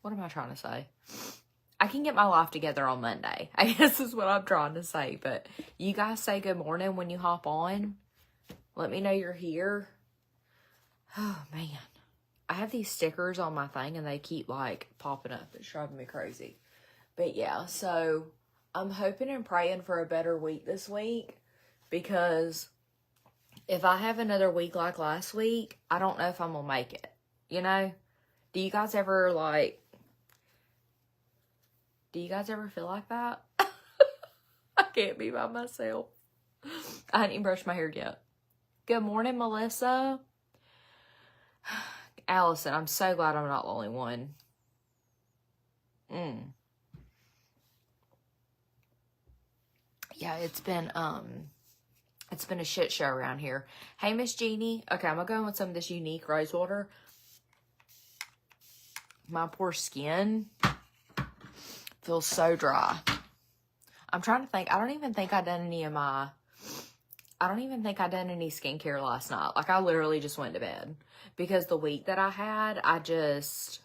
What am I trying to say? I can get my life together on Monday, I guess is what I'm trying to say. But you guys say good morning when you hop on. Let me know you're here. Oh, man. I have these stickers on my thing and they keep, like, popping up. It's driving me crazy. But, yeah, so I'm hoping and praying for a better week this week. Because if I have another week like last week, I don't know if I'm going to make it. You know? Do you guys ever, like... Do you guys ever feel like that? I can't be by myself. I hadn't even brushed my hair yet. Good morning, Melissa. Allison, I'm so glad I'm not the only one. Yeah, it's been a shit show around here. Hey, Miss Jeannie. Okay, I'm gonna go in with some of this unique rose water. My poor skin feels so dry. I'm trying to think. I don't even think I done any skincare last night. Like, I literally just went to bed. Because the week that I had, I didn't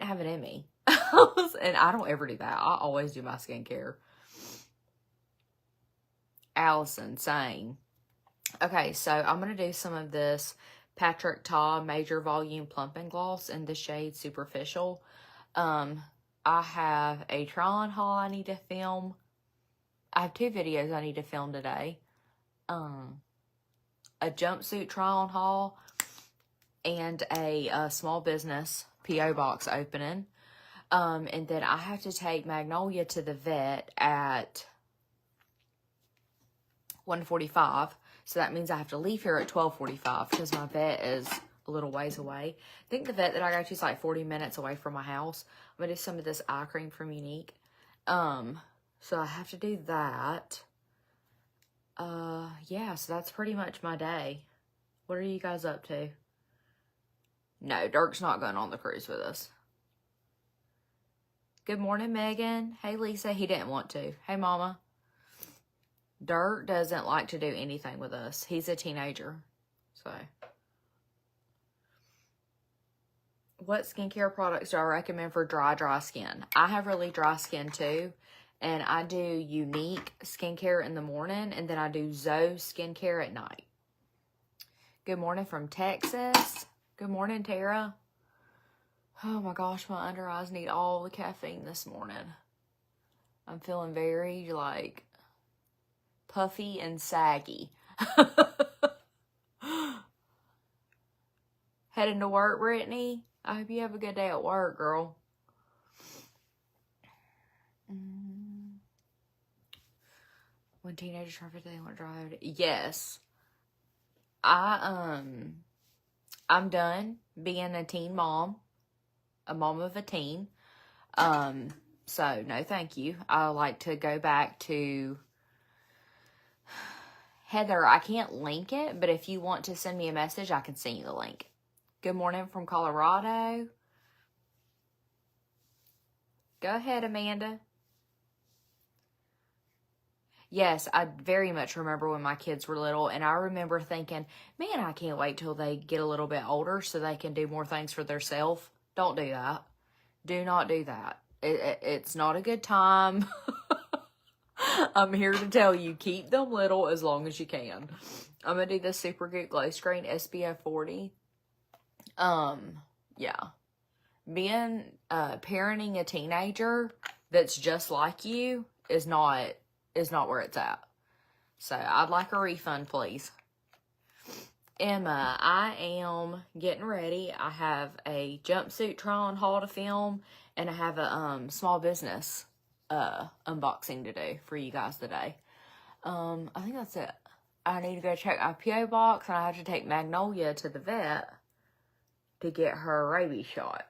have it in me. And I don't ever do that. I always do my skincare. Allison saying, okay, so I'm going to do some of this Patrick Ta Major Volume Plumping Gloss in the shade Superficial. I have a try-on haul I need to film. I have 2 videos I need to film today. A jumpsuit try-on haul and a small business P.O. box opening. And then I have to take Magnolia to the vet at 1:45. So that means I have to leave here at 12:45 because my vet is a little ways away. I think the vet that I go to is like 40 minutes away from my house. I'm going to do some of this eye cream from Unique. So I have to do that. Yeah, so that's pretty much my day. What are you guys up to? No, Dirk's not going on the cruise with us. Good morning, Megan. Hey, Lisa. He didn't want to. Hey, Mama. Dirk doesn't like to do anything with us. He's a teenager. So, what skincare products do I recommend for dry skin? I have really dry skin too. And I do Unique skincare in the morning. And then I do Zoe skincare at night. Good morning from Texas. Good morning, Tara. Oh my gosh, my under eyes need all the caffeine this morning. I'm feeling very, like, puffy and saggy. Heading to work, Brittany? I hope you have a good day at work, girl. When teenagers try for they want to drive. Yes. I'm done being a teen mom. A mom of a teen. So no thank you. I like to go back to Heather. I can't link it, but if you want to send me a message, I can send you the link. Good morning from Colorado. Go ahead, Amanda. Yes, I very much remember when my kids were little, and I remember thinking, man, I can't wait till they get a little bit older so they can do more things for themselves. Don't do that. Do not do that. It's not a good time. I'm here to tell you, keep them little as long as you can. I'm going to do this Super Good Glow Screen SPF 40. Yeah. Parenting a teenager that's just like you is not where it's at. So, I'd like a refund, please. Emma, I am getting ready. I have a jumpsuit try-on haul to film, and I have a small business unboxing to do for you guys today. I think that's it. I need to go check my P.O. box, and I have to take Magnolia to the vet to get her rabies shot.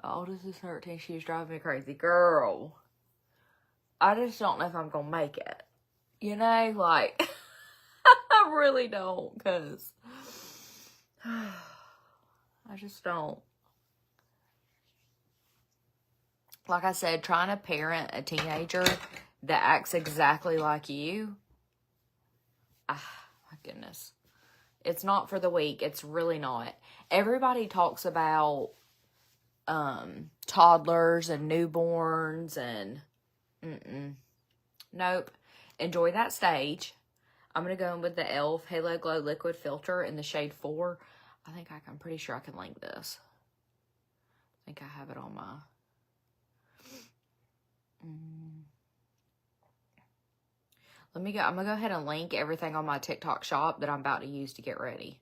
Oldest is 13. She's driving me crazy. Girl, I just don't know if I'm gonna make it. You know, like... I really don't, because I just don't. Like I said, trying to parent a teenager that acts exactly like you, my goodness. It's not for the weak. It's really not. Everybody talks about toddlers and newborns and nope. Enjoy that stage. I'm going to go in with the e.l.f. Halo Glow Liquid Filter in the shade 4. I'm pretty sure I can link this. I think I have it on my... I'm going to go ahead and link everything on my TikTok shop that I'm about to use to get ready.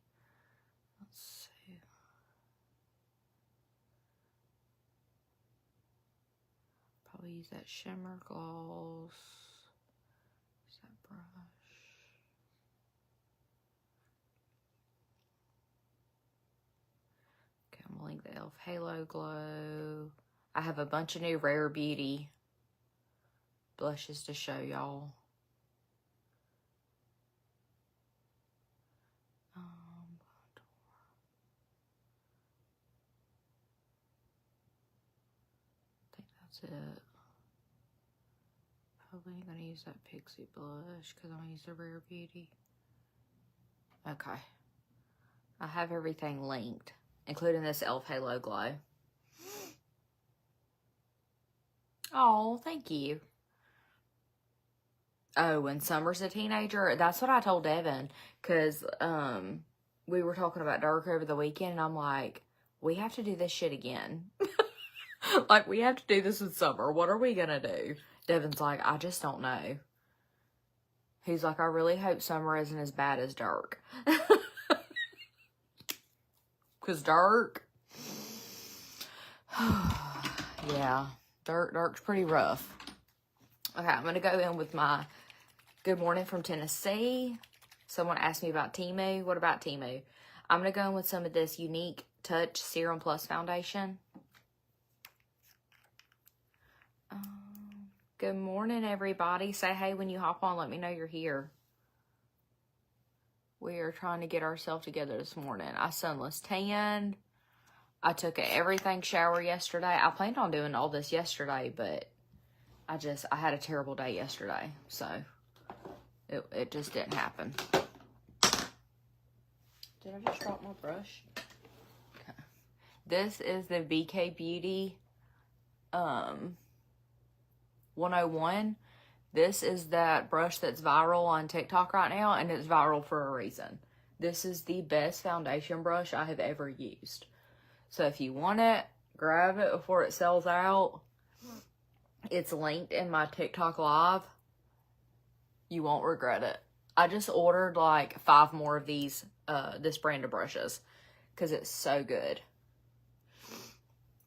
Let's see. Probably use that shimmer gloss. Use that brush. Okay, I'm going to link the e.l.f. Halo Glow. I have a bunch of new Rare Beauty blushes to show y'all. I think that's it. Probably ain't gonna use that Pixie blush because I'm gonna use the Rare Beauty. Okay. I have everything linked, including this e.l.f. Halo Glow. Oh, thank you. Oh, when Summer's a teenager, that's what I told Devin, because we were talking about dark over the weekend, and I'm like, we have to do this shit again. Like, we have to do this with Summer. What are we gonna do? Devin's like, I just don't know. He's like, I really hope Summer isn't as bad as dark. Because dark, yeah, dark's pretty rough. Okay, I'm gonna go in with my Good Morning from Tennessee. Someone asked me about Temu. What about Temu? I'm going to go in with some of this Unique Touch Serum Plus Foundation. Good morning, everybody. Say hey when you hop on. Let me know you're here. We are trying to get ourselves together this morning. I sunless tanned. I took an everything shower yesterday. I planned on doing all this yesterday, but I had a terrible day yesterday, so... It just didn't happen. Did I just drop my brush? Okay. This is the VK Beauty 101. This is that brush that's viral on TikTok right now, and it's viral for a reason. This is the best foundation brush I have ever used. So if you want it, grab it before it sells out. It's linked in my TikTok live. You won't regret it. I just ordered like 5 more of these, this brand of brushes, because it's so good.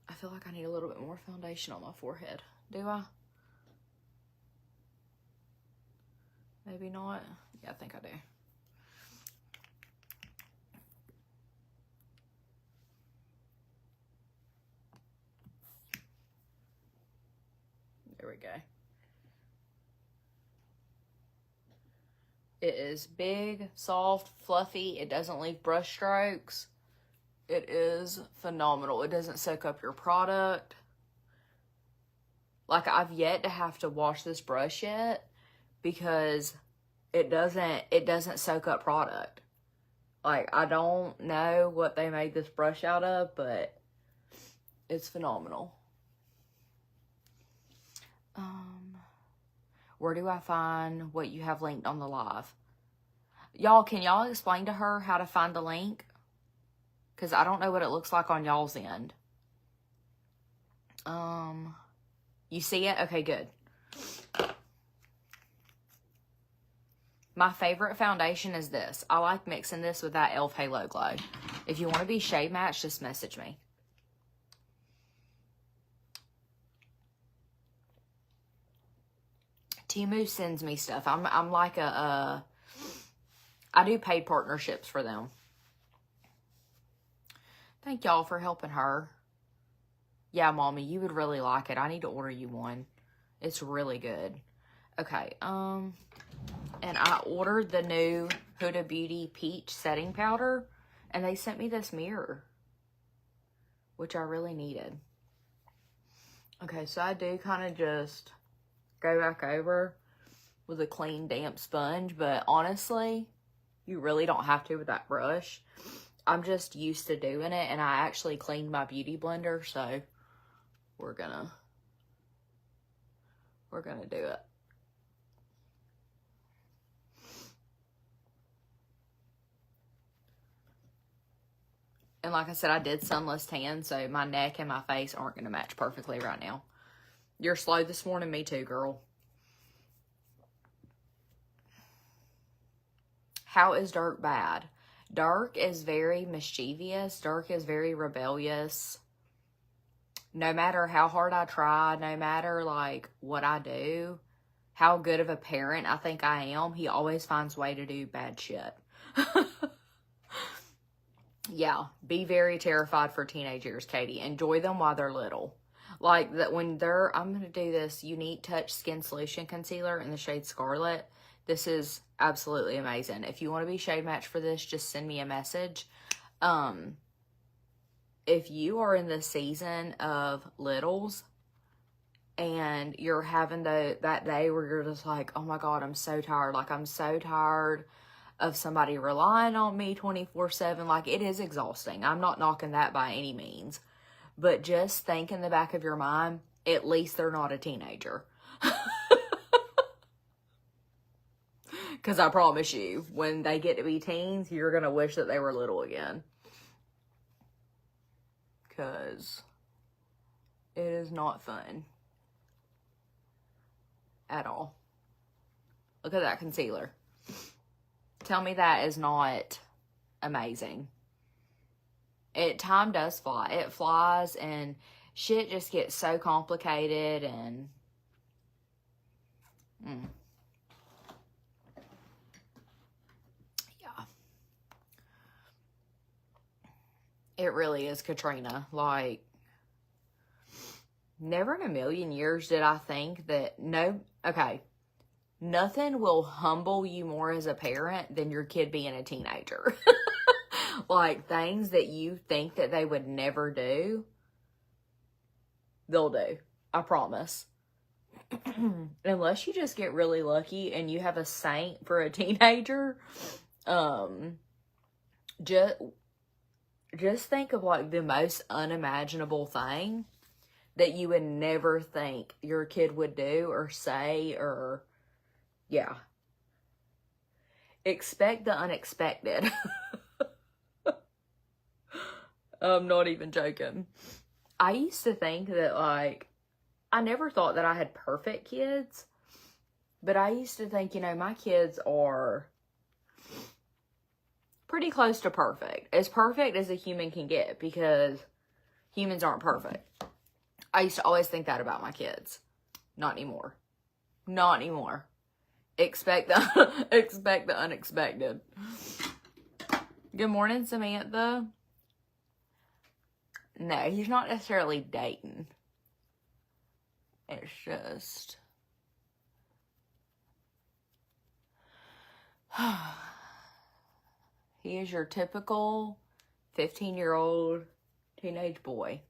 I feel like I need a little bit more foundation on my forehead. Do I? Maybe not. Yeah, I think I do. There we go. It is big, soft, fluffy. It doesn't leave brush strokes. It is phenomenal. It doesn't soak up your product. Like, I've yet to have to wash this brush yet because it doesn't soak up product. Like, I don't know what they made this brush out of, but it's phenomenal. Where do I find what you have linked on the live? Y'all, can y'all explain to her how to find the link? Because I don't know what it looks like on y'all's end. You see it? Okay, good. My favorite foundation is this. I like mixing this with that e.l.f. Halo Glow. If you want to be shade matched, just message me. Temu sends me stuff. I'm like I do paid partnerships for them. Thank y'all for helping her. Yeah, Mommy, you would really like it. I need to order you one. It's really good. Okay, and I ordered the new Huda Beauty Peach Setting Powder, and they sent me this mirror, which I really needed. Okay, so I do kind of just go back over with a clean, damp sponge, but honestly, you really don't have to with that brush. I'm just used to doing it, and I actually cleaned my beauty blender, so we're gonna do it. And like I said, I did sunless tan, so my neck and my face aren't going to match perfectly right now. You're slow this morning. Me too, girl. How is Dirk bad? Dirk is very mischievous. Dirk is very rebellious. No matter how hard I try, no matter like what I do, how good of a parent I think I am, he always finds a way to do bad shit. Yeah, be very terrified for teenage years, Katie. Enjoy them while they're little. Like that when they're, I'm going to do this Unique Touch Skin Solution Concealer in the shade Scarlet. This is absolutely amazing. If you want to be shade matched for this, just send me a message. If you are in the season of littles and you're having that day where you're just like, oh my God, I'm so tired. Like, I'm so tired of somebody relying on me 24/7. Like, it is exhausting. I'm not knocking that by any means. But just think in the back of your mind, at least they're not a teenager. Because I promise you, when they get to be teens, you're going to wish that they were little again. Because it is not fun. At all. Look at that concealer. Tell me that is not amazing. Time does fly. It flies and shit just gets so complicated and... Yeah. It really is, Katrina. Like, never in a million years did I think that... Nothing will humble you more as a parent than your kid being a teenager. Like, things that you think that they would never do, they'll do. I promise. Unless you just get really lucky and you have a saint for a teenager, just think of, like, the most unimaginable thing that you would never think your kid would do or say or... Yeah. Expect the unexpected. I'm not even joking. I used to think that, like, I never thought that I had perfect kids. But I used to think, you know, my kids are pretty close to perfect. As perfect as a human can get, because humans aren't perfect. I used to always think that about my kids. Not anymore. Not anymore. Expect the unexpected. Good morning, Samantha. No, he's not necessarily dating. It's just... He is your typical 15-year-old teenage boy.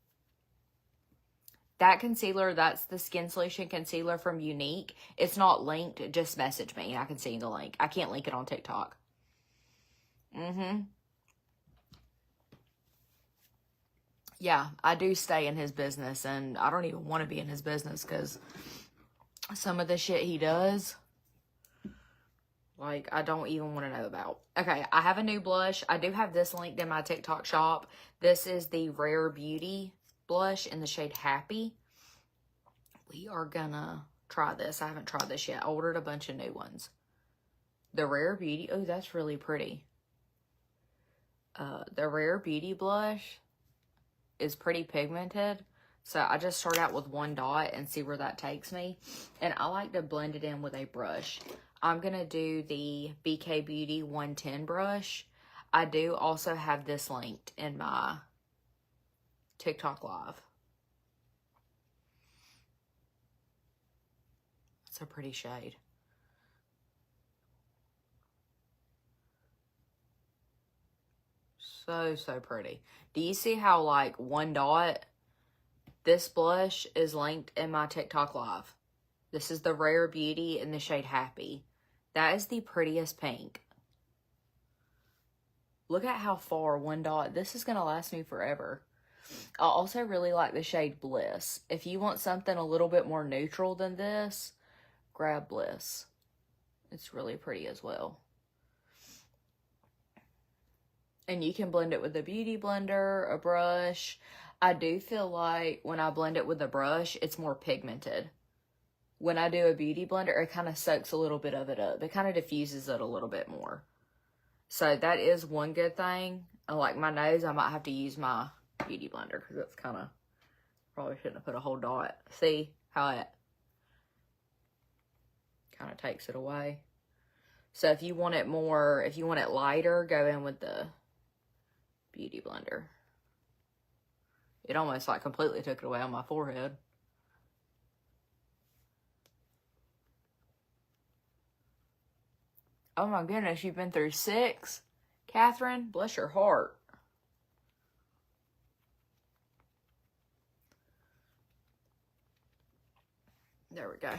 That concealer, that's the Skin Solution Concealer from Unique. It's not linked. Just message me. I can send you the link. I can't link it on TikTok. Yeah, I do stay in his business, and I don't even want to be in his business because some of the shit he does, like, I don't even want to know about. Okay, I have a new blush. I do have this linked in my TikTok shop. This is the Rare Beauty blush in the shade Happy. We are gonna try this. I haven't tried this yet. I ordered a bunch of new ones. The Rare Beauty, oh, that's really pretty. The Rare Beauty blush is pretty pigmented, so I just start out with one dot and see where that takes me, and I like to blend it in with a brush. I'm gonna do the BK Beauty 110 brush. I do also have this linked in my TikTok live. It's a pretty shade. So pretty. Do you see how, like, one dot? This blush is linked in my TikTok live. This is the Rare Beauty in the shade Happy. That is the prettiest pink. Look at how far one dot. This is going to last me forever. I also really like the shade Bliss. If you want something a little bit more neutral than this, grab Bliss. It's really pretty as well. And you can blend it with a beauty blender, a brush. I do feel like when I blend it with a brush, it's more pigmented. When I do a beauty blender, it kind of soaks a little bit of it up. It kind of diffuses it a little bit more. So that is one good thing. Like my nose, I might have to use my beauty blender because it's kind of, probably shouldn't have put a whole dot. See how it kind of takes it away. So if you want it more, if you want it lighter, go in with the beauty blender. It almost like completely took it away on my forehead. Oh my goodness, you've been through 6, Catherine? Bless your heart. There we go.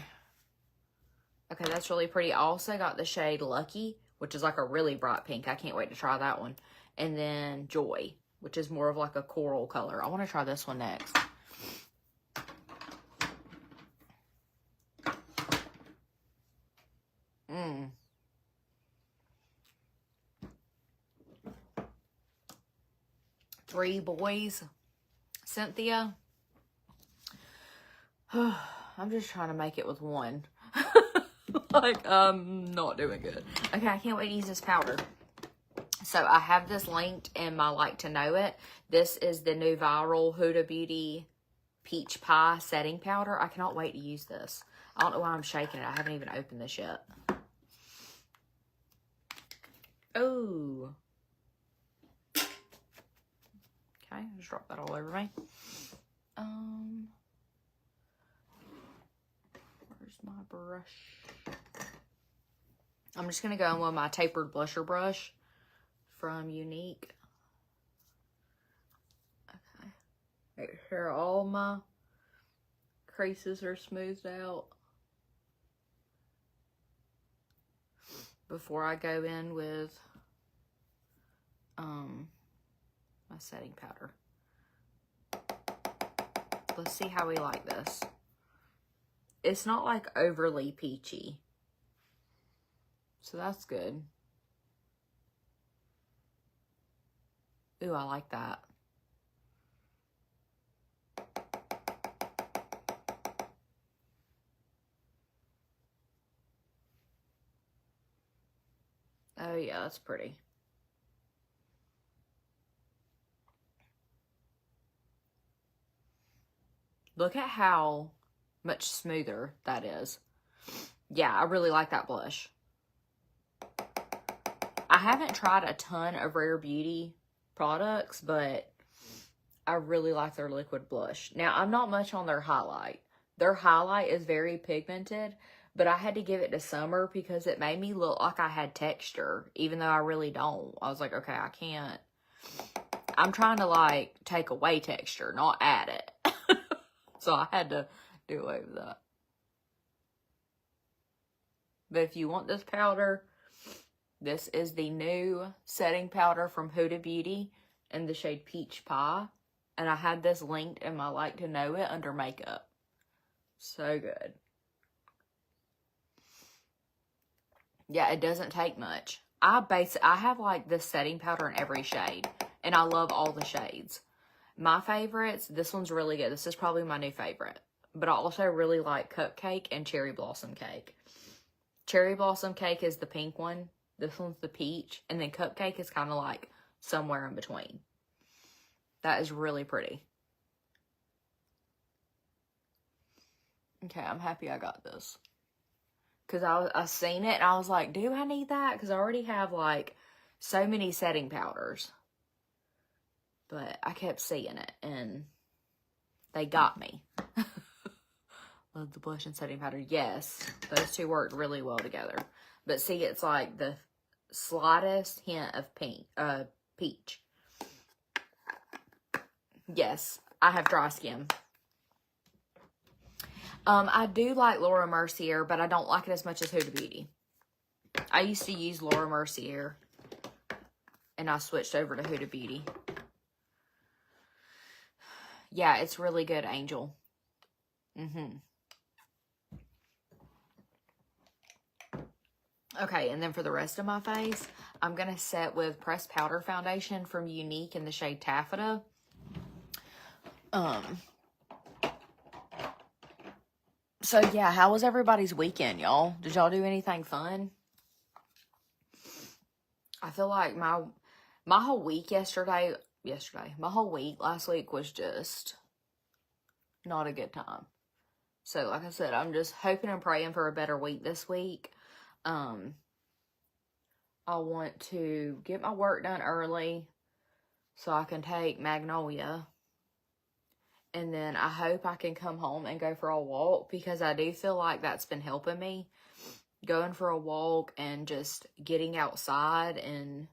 Okay, that's really pretty. I also got the shade Lucky, which is like a really bright pink. I can't wait to try that one. And then Joy, which is more of like a coral color. I want to try this one next. Three boys. Cynthia. I'm just trying to make it with one. Like, I'm not doing good. Okay, I can't wait to use this powder. So, I have this linked in my Like to Know It. This is the new viral Huda Beauty Peach Pie Setting Powder. I cannot wait to use this. I don't know why I'm shaking it. I haven't even opened this yet. Oh. Okay, just drop that all over me. Where's my brush? I'm just going to go in with my tapered blusher brush from Unique. Okay. Make sure all my creases are smoothed out before I go in with my setting powder. Let's see how we like this. It's not like overly peachy, so that's good. Ooh, I like that. Oh yeah, that's pretty. Look at how much smoother that is. Yeah, I really like that blush. I haven't tried a ton of Rare Beauty products, but I really like their liquid blush. Now, I'm not much on their highlight. Their highlight is very pigmented, but I had to give it to Summer because it made me look like I had texture, even though I really don't. I was like, okay, I can't. I'm trying to, like, take away texture, not add it. So I had to do away with that. But if you want this powder, this is the new setting powder from Huda Beauty in the shade Peach Pie. And I had this linked in my Like to Know It under makeup. So good. Yeah, it doesn't take much. I have like this setting powder in every shade. And I love all the shades. My favorites, this one's really good. This is probably my new favorite. But I also really like Cupcake and Cherry Blossom Cake. Cherry Blossom Cake is the pink one. This one's the peach. And then Cupcake is kind of like somewhere in between. That is really pretty. Okay, I'm happy I got this. Because I seen it and I was like, do I need that? Because I already have like so many setting powders. But I kept seeing it, and they got me. Love the blush and setting powder. Yes, those two worked really well together. But see, it's like the slightest hint of peach. Yes, I have dry skin. I do like Laura Mercier, but I don't like it as much as Huda Beauty. I used to use Laura Mercier, and I switched over to Huda Beauty. Yeah, it's really good, Angel. Okay, and then for the rest of my face, I'm going to set with Pressed Powder Foundation from Unique in the shade Taffeta. So yeah, how was everybody's weekend, y'all? Did y'all do anything fun? I feel like my whole week my whole week last week was just not a good time. So like I said, I'm just hoping and praying for a better week this week. I want to get my work done early so I can take Magnolia. And then I hope I can come home and go for a walk, because I do feel like that's been helping me. Going for a walk and just getting outside and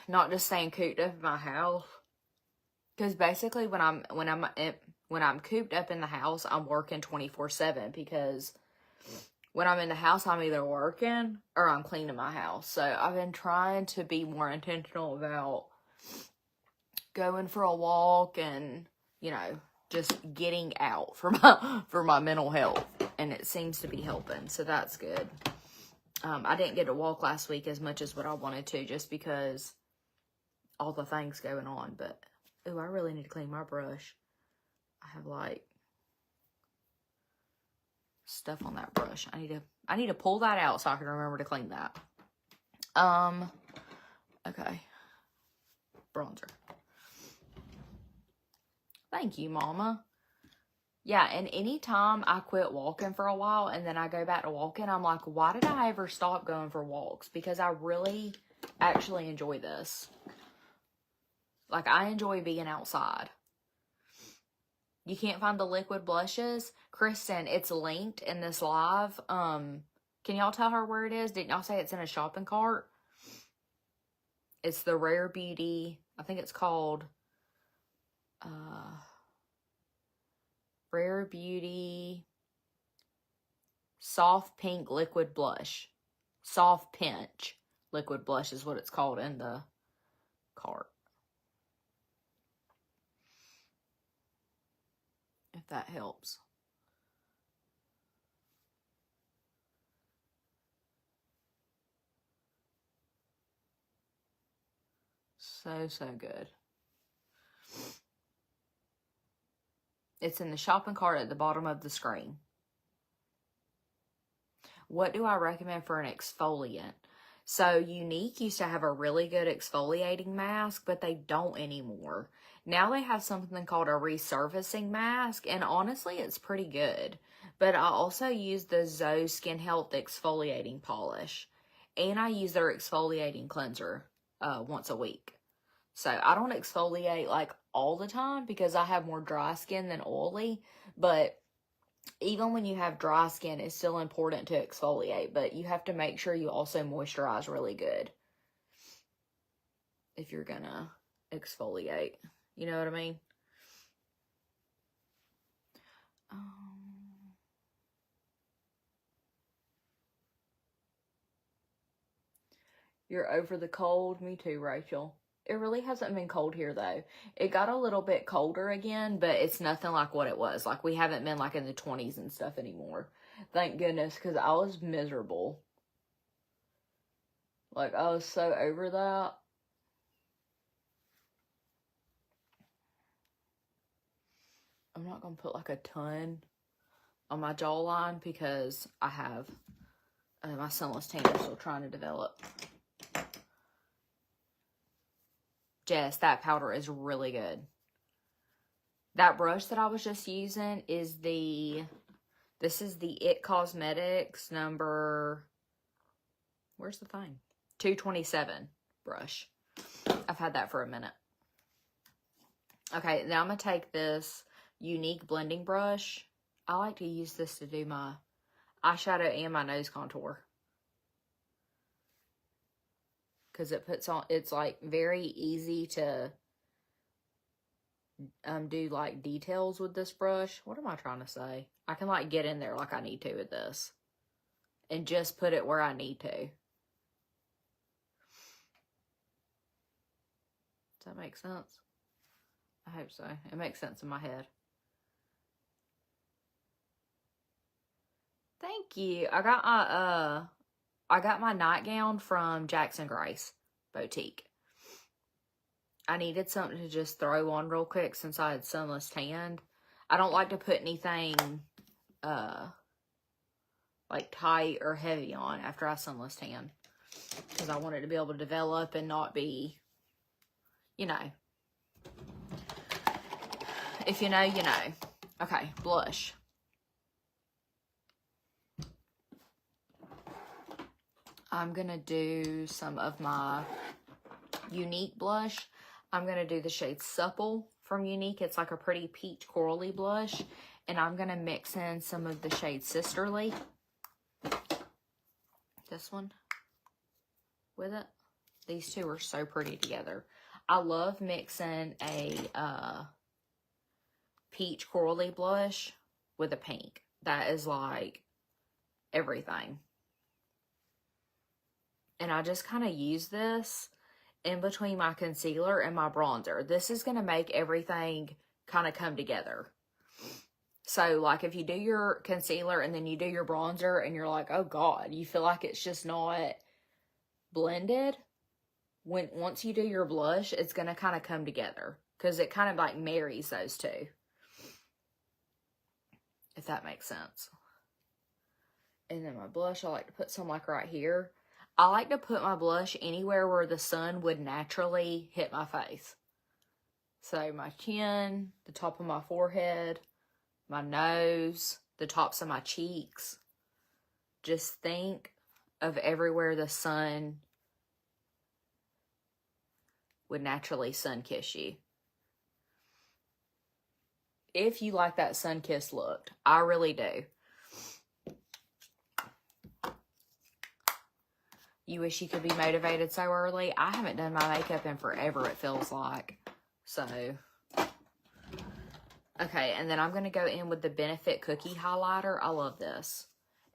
not just staying cooped up in my house. Because basically when I'm cooped up in the house, I'm working 24/7, because when I'm in the house, I'm either working or I'm cleaning my house. So I've been trying to be more intentional about going for a walk and, you know, just getting out for my mental health. And it seems to be helping. So that's good. I didn't get to walk last week as much as what I wanted to, just because all the things going on. But, ooh, I really need to clean my brush. I have, like, stuff on that brush. I need to pull that out so I can remember to clean that. Okay. Bronzer. Thank you, Mama. Yeah, and anytime I quit walking for a while and then I go back to walking, I'm like, why did I ever stop going for walks? Because I really actually enjoy this. Like, I enjoy being outside. You can't find the liquid blushes? Kristen, it's linked in this live. Can y'all tell her where it is? Didn't y'all say it's in a shopping cart? It's the Rare Beauty. I think it's called Rare Beauty Soft Pink Liquid Blush. Soft Pinch Liquid Blush is what it's called in the cart. If that helps. So good. It's in the shopping cart at the bottom of the screen. What do I recommend for an exfoliant? So Unique used to have a really good exfoliating mask, but they don't anymore. Now they have something called a resurfacing mask, and honestly, it's pretty good. But I also use the Zoe Skin Health exfoliating polish, and I use their exfoliating cleanser once a week. So I don't exfoliate like all the time because I have more dry skin than oily, but even when you have dry skin, it's still important to exfoliate, but you have to make sure you also moisturize really good if you're gonna exfoliate. You know what I mean? You're over the cold? Me too, Rachel. It really hasn't been cold here, though. It got a little bit colder again, but it's nothing like what it was. Like, we haven't been, like, in the 20s and stuff anymore. Thank goodness, because I was miserable. Like, I was so over that. I'm not going to put, like, a ton on my jawline because I have my sunless tan still trying to develop. Jess, that powder is really good. That brush that I was just using is this is the It Cosmetics number, where's the thing? 227 brush. I've had that for a minute. Okay, now I'm going to take this Unique blending brush. I like to use this to do my eyeshadow and my nose contour. Because it puts on, it's like very easy to do like details with this brush. What am I trying to say? I can like get in there like I need to with this. And just put it where I need to. Does that make sense? I hope so. It makes sense in my head. Thank you. I got my nightgown from Jackson Grace Boutique. I needed something to just throw on real quick since I had sunless tanned. I don't like to put anything like tight or heavy on after I sunless tan, because I want it to be able to develop and not be, you know. If you know, you know. Okay, blush. I'm going to do some of my Unique blush. I'm going to do the shade Supple from Unique. It's like a pretty peach corally blush. And I'm going to mix in some of the shade Sisterly. This one. With it. These two are so pretty together. I love mixing a peach corally blush with a pink. That is like everything. And I just kind of use this in between my concealer and my bronzer. This is going to make everything kind of come together. So, like, if you do your concealer and then you do your bronzer and you're like, oh, God, you feel like it's just not blended. Once you do your blush, it's going to kind of come together. Because it kind of, like, marries those two. If that makes sense. And then my blush, I like to put some, like, right here. I like to put my blush anywhere where the sun would naturally hit my face. So my chin, the top of my forehead, my nose, the tops of my cheeks. Just think of everywhere the sun would naturally sun kiss you. If you like that sun kiss look, I really do. You wish you could be motivated so early. I haven't done my makeup in forever, it feels like. So, okay, and then I'm going to go in with the Benefit Cookie Highlighter. I love this.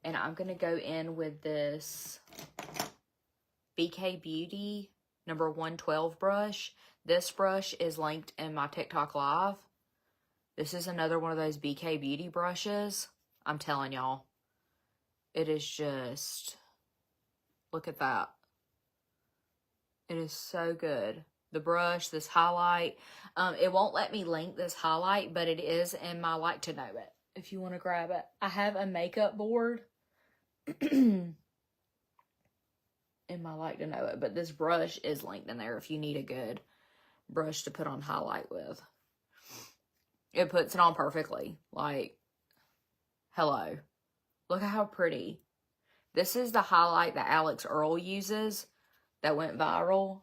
And I'm going to go in with this BK Beauty number 112 brush. This brush is linked in my TikTok Live. This is another one of those BK Beauty brushes. I'm telling y'all. It is just... Look at that. It is so good. The brush, this highlight. It won't let me link this highlight, but it is in my like to know it. If you want to grab it. I have a makeup board in my like to know it. But this brush is linked in there if you need a good brush to put on highlight with. It puts it on perfectly. Like, hello. Look at how pretty. This is the highlight that Alex Earl uses that went viral.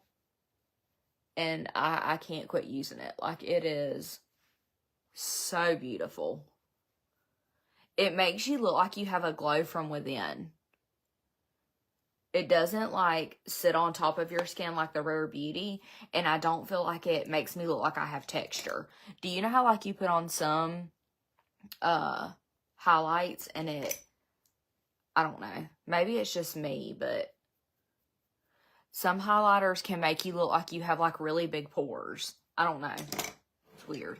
And I can't quit using it. Like, it is so beautiful. It makes you look like you have a glow from within. It doesn't, like, sit on top of your skin like the Rare Beauty. And I don't feel like it makes me look like I have texture. Do you know how, like, you put on some highlights and it... I don't know. Maybe it's just me, but some highlighters can make you look like you have, like, really big pores. I don't know. It's weird.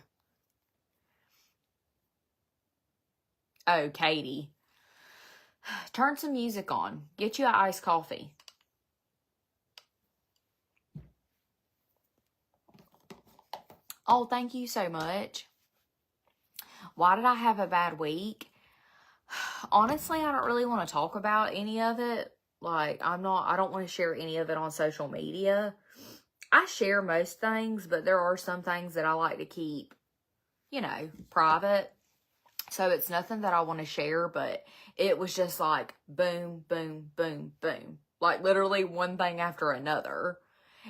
Oh, Katie. Turn some music on. Get you an iced coffee. Oh, thank you so much. Why did I have a bad week? Honestly, I don't really want to talk about any of it. Like, I don't want to share any of it on social media. I share most things, but there are some things that I like to keep, you know, private. So it's nothing that I want to share, but it was just like boom, boom, boom, boom. Like literally one thing after another.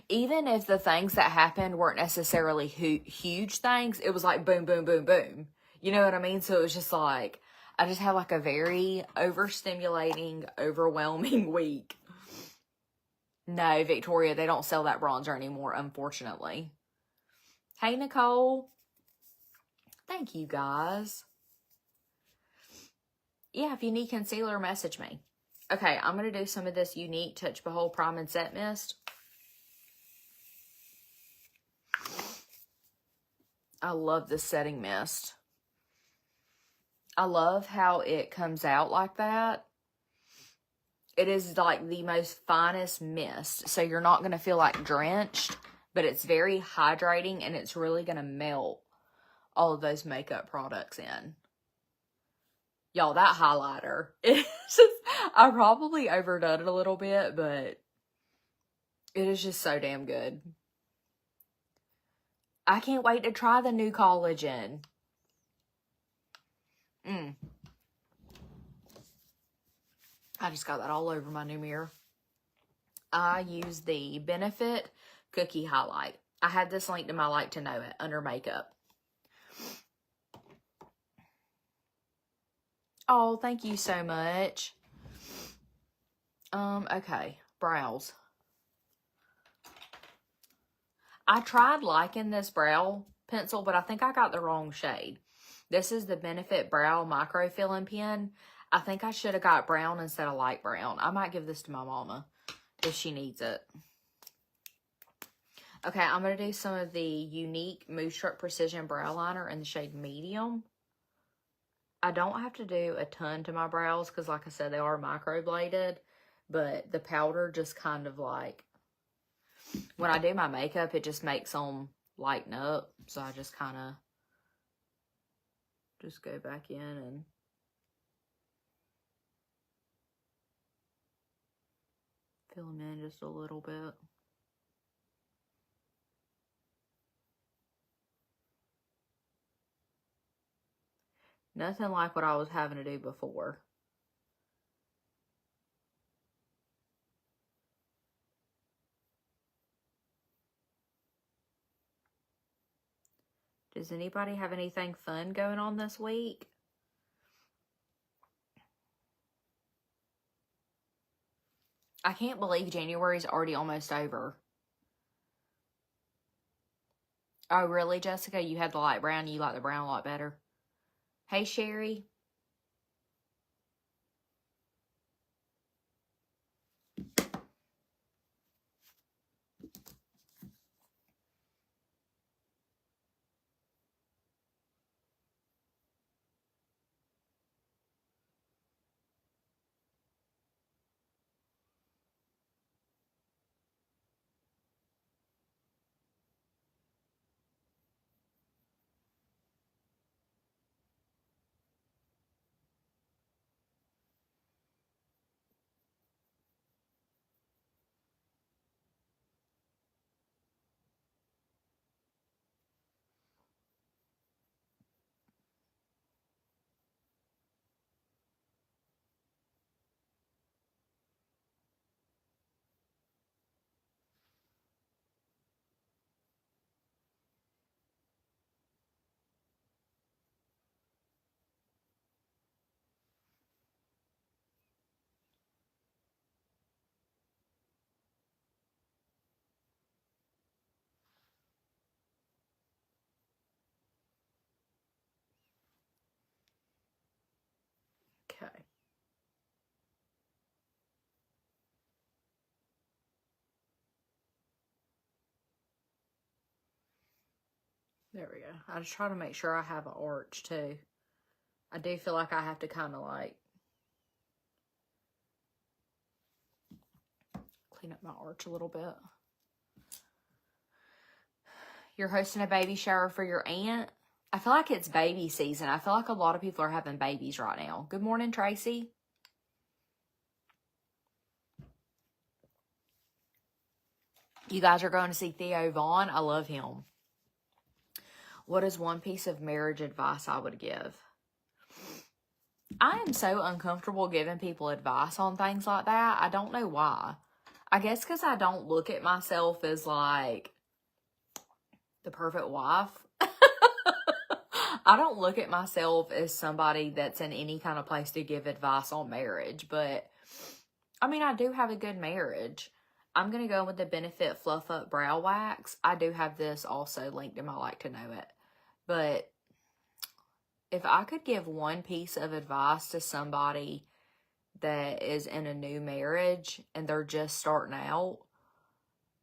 Even if the things that happened weren't necessarily huge things, it was like boom, boom, boom, boom. You know what I mean? So it was just like, I just had like a very overstimulating, overwhelming week. No, Victoria, they don't sell that bronzer anymore, unfortunately. Hey, Nicole. Thank you, guys. Yeah, if you need concealer, message me. Okay, I'm going to do some of this Unique Touch Behold Prime and Set Mist. I love this setting mist. I love how it comes out like that. It is like the most finest mist. So you're not going to feel like drenched, but it's very hydrating and it's really going to melt all of those makeup products in. Y'all, that highlighter, it's just, I probably overdone it a little bit, but it is just so damn good. I can't wait to try the new collagen. I just got that all over my new mirror. I use the Benefit Cookie Highlight. I had this linked in my Like to Know It under makeup. Oh, thank you so much. Okay, brows. I tried liking this brow pencil, but I think I got the wrong shade. This is the Benefit Brow Micro Filling Pen. I think I should have got brown instead of light brown. I might give this to my mama if she needs it. Okay, I'm going to do some of the Unique Moonstruck Precision Brow Liner in the shade Medium. I don't have to do a ton to my brows because, like I said, they are microbladed. But the powder just kind of like, when I do my makeup, it just makes them lighten up. So I just kind of just go back in and fill them in just a little bit. Nothing like what I was having to do before. Does anybody have anything fun going on this week? I can't believe January's already almost over. Oh, really, Jessica? You had the light brown. You like the brown a lot better. Hey, Sherry. Okay. There we go. I just try to make sure I have an arch too. I do feel like I have to kind of like clean up my arch a little bit. You're hosting a baby shower for your aunt? I feel like it's baby season. I feel like a lot of people are having babies right now. Good morning, Tracy. You guys are going to see Theo Vaughn. I love him. What is one piece of marriage advice I would give? I am so uncomfortable giving people advice on things like that. I don't know why. I guess because I don't look at myself as like the perfect wife. I don't look at myself as somebody that's in any kind of place to give advice on marriage. But, I mean, I do have a good marriage. I'm going to go with the Benefit Fluff Up Brow Wax. I do have this also linked in my Like to Know It. But if I could give one piece of advice to somebody that is in a new marriage and they're just starting out,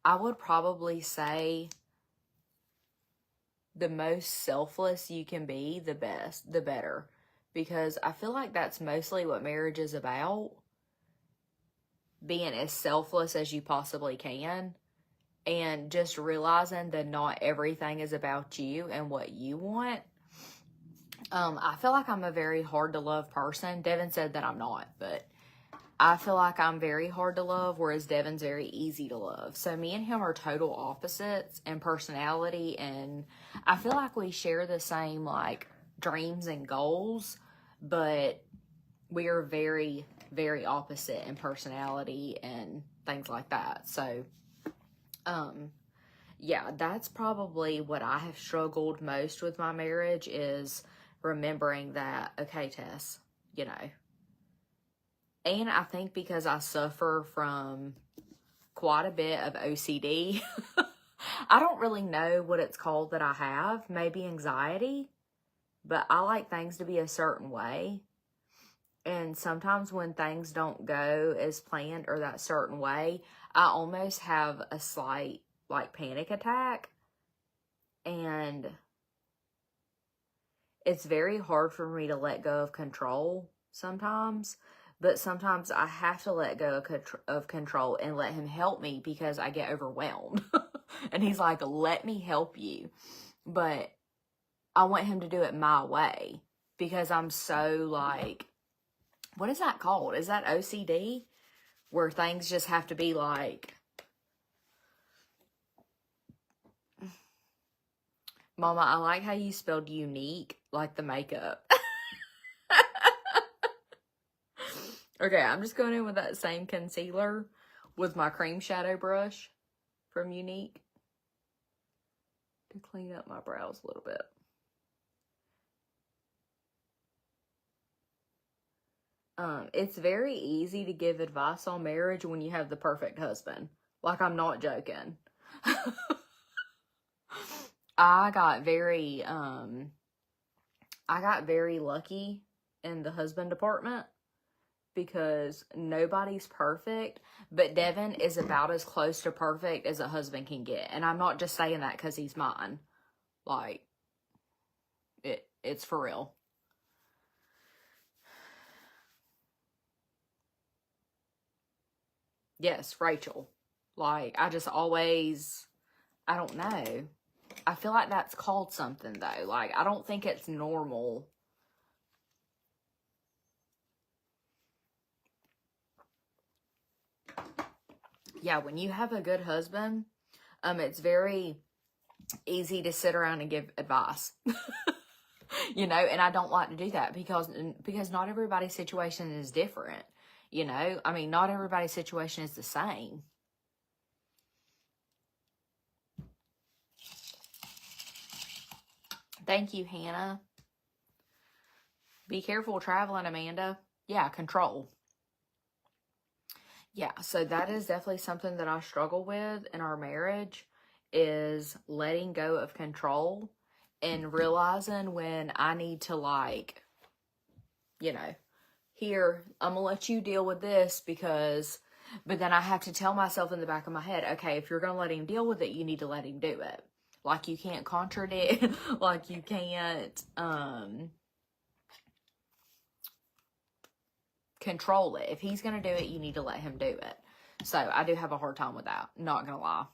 I would probably say the most selfless you can be, the better. Because I feel like that's mostly what marriage is about. Being as selfless as you possibly can. And just realizing that not everything is about you and what you want. I feel like I'm a very hard to love person. Devin said that I'm not, but I feel like I'm very hard to love, whereas Devin's very easy to love. So me and him are total opposites in personality, and I feel like we share the same, like, dreams and goals, but we are very, very opposite in personality and things like that. So, yeah, that's probably what I have struggled most with my marriage, is remembering that, okay, Tess, you know. And I think because I suffer from quite a bit of OCD, I don't really know what it's called that I have. Maybe anxiety, but I like things to be a certain way. And sometimes when things don't go as planned or that certain way, I almost have a slight, like, panic attack. And it's very hard for me to let go of control sometimes. But sometimes I have to let go of control and let him help me because I get overwhelmed. And he's like, let me help you. But I want him to do it my way because I'm so, like, what is that called? Is that OCD? Where things just have to be like, Mama, I like how you spelled unique, like the makeup. Okay, I'm just going in with that same concealer with my cream shadow brush from Unique to clean up my brows a little bit. It's very easy to give advice on marriage when you have the perfect husband. Like, I'm not joking. I got very lucky in the husband department because nobody's perfect, but Devin is about as close to perfect as a husband can get. And I'm not just saying that because he's mine. Like, it's for real. Yes, Rachel. Like, I just always, I don't know. I feel like that's called something, though. Like, I don't think it's normal. Yeah, when you have a good husband, it's very easy to sit around and give advice. You know, and I don't like to do that because not everybody's situation is different. You know, I mean, not everybody's situation is the same. Thank you, Hannah. Be careful traveling, Amanda. Yeah, control. Yeah, so that is definitely something that I struggle with in our marriage, is letting go of control and realizing when I need to, like, you know, here, I'm going to let you deal with this because, but then I have to tell myself in the back of my head, okay, if you're going to let him deal with it, you need to let him do it. Like, you can't contradict, like, you can't, control it. If he's going to do it, you need to let him do it. So I do have a hard time with that. Not going to lie.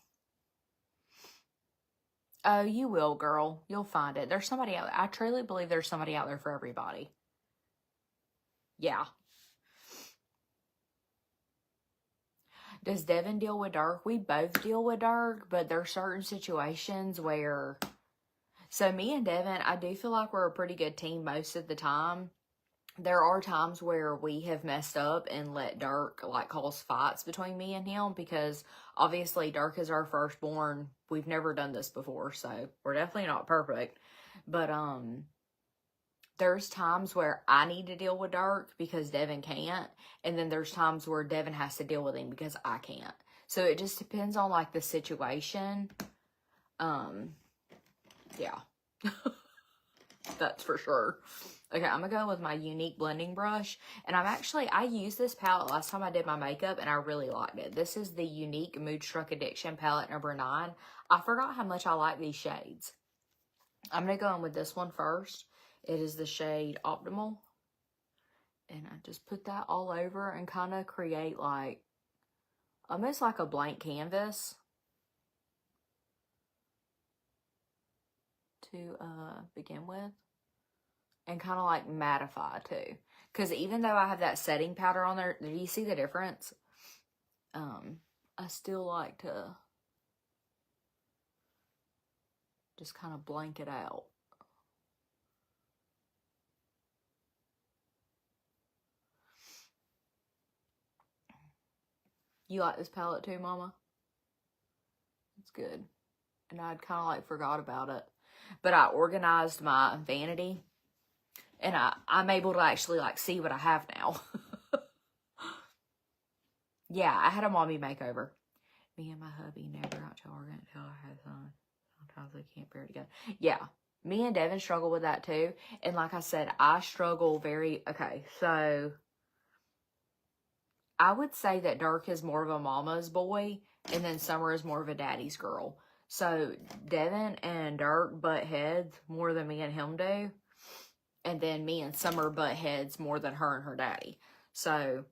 Oh, you will, girl. You'll find it. There's somebody out there. I truly believe there's somebody out there for everybody. Yeah. Does Devin deal with Dirk? We both deal with Dirk, but there are certain situations where, so me and Devin, I do feel like we're a pretty good team most of the time. There are times where we have messed up and let Dirk, like, cause fights between me and him because obviously Dirk is our firstborn. We've never done this before, so we're definitely not perfect. But there's times where I need to deal with Dirk because Devin can't, and then there's times where Devin has to deal with him because I can't. So it just depends on, like, the situation. Yeah. That's for sure. Okay, I'm going to go with my Unique blending brush. And I used this palette last time I did my makeup, and I really liked it. This is the Unique Mood Struck Addiction palette number 9. I forgot how much I like these shades. I'm going to go in with this one first. It is the shade Optimal. And I just put that all over and kind of create like, almost like a blank canvas to begin with. And kind of like mattify too. Because even though I have that setting powder on there, do you see the difference? I still like to just kind of blank it out. You like this palette too, Mama? It's good. And I'd kind of like forgot about it. But I organized my vanity. And I'm able to actually like see what I have now. Yeah, I had a mommy makeover. Me and my hubby never out to Oregon until I had son. Sometimes they can't bear together. Yeah, me and Devin struggle with that too. And like I said, I struggle very... Okay, so... I would say that Dirk is more of a mama's boy, and then Summer is more of a daddy's girl. So Devin and Dirk butt heads more than me and him do. And then me and Summer butt heads more than her and her daddy. So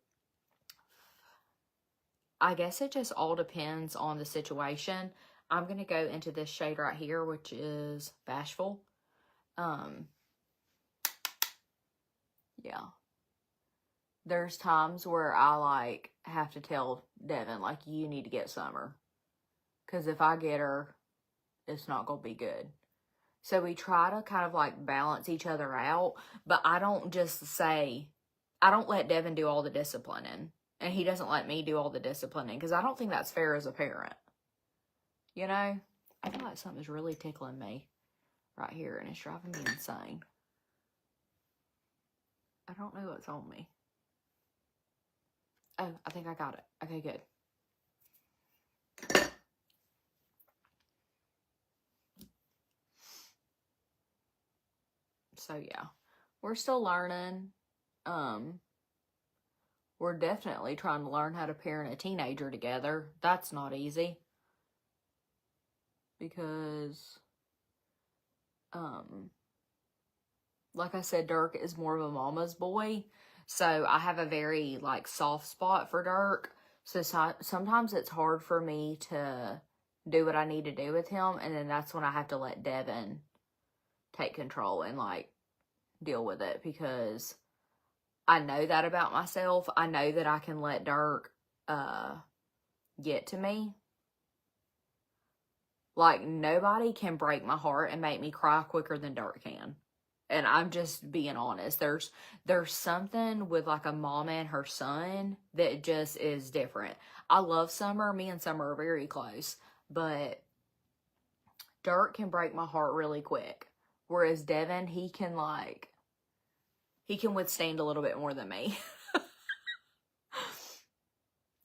I guess it just all depends on the situation. I'm going to go into this shade right here, which is Bashful. Yeah. There's times where I, like, have to tell Devin, like, you need to get Summer. Because if I get her, it's not going to be good. So we try to kind of, like, balance each other out. But I don't just say... I don't let Devin do all the disciplining. And he doesn't let me do all the disciplining. Because I don't think that's fair as a parent. You know? I feel like something's really tickling me right here. And it's driving me insane. I don't know what's on me. Oh, I think I got it. Okay, good. So, yeah. We're still learning. We're definitely trying to learn how to parent a teenager together. That's not easy. Because, like I said, Dirk is more of a mama's boy. So, I have a very, like, soft spot for Dirk. So, sometimes it's hard for me to do what I need to do with him. And then that's when I have to let Devin take control and, like, deal with it. Because I know that about myself. I know that I can let Dirk get to me. Like, nobody can break my heart and make me cry quicker than Dirk can. And I'm just being honest. There's something with, like, a mama and her son that just is different. I love Summer. Me and Summer are very close. But Dirk can break my heart really quick. Whereas Devin, he can withstand a little bit more than me.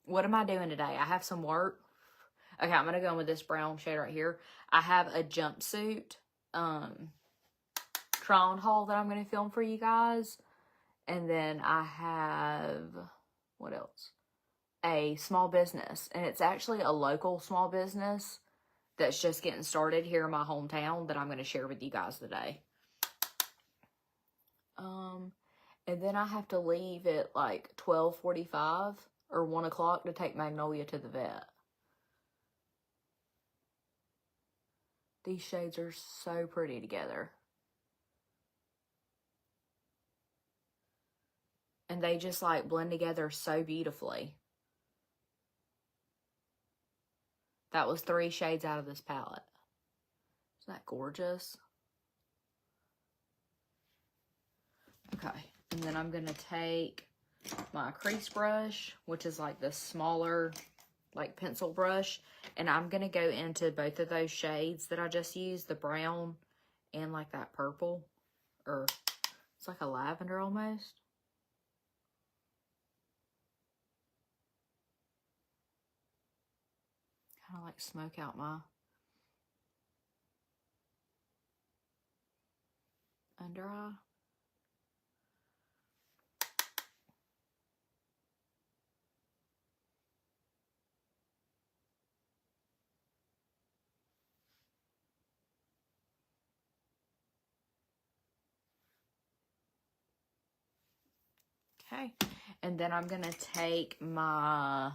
What am I doing today? I have some work. Okay, I'm going to go in with this brown shade right here. I have a jumpsuit try-on haul that I'm going to film for you guys. And then I have, what else? A small business. And it's actually a local small business that's just getting started here in my hometown that I'm going to share with you guys today. And then I have to leave at like 12:45 or 1 o'clock to take Magnolia to the vet. These shades are so pretty together. And they just like blend together so beautifully. That was 3 shades out of this palette. Isn't that gorgeous? Okay. And then I'm going to take my crease brush, which is like the smaller like pencil brush. And I'm going to go into both of those shades that I just used. The brown and like that purple. Or it's like a lavender almost. Kind of like smoke out my under eye. Okay. And then I'm going to take my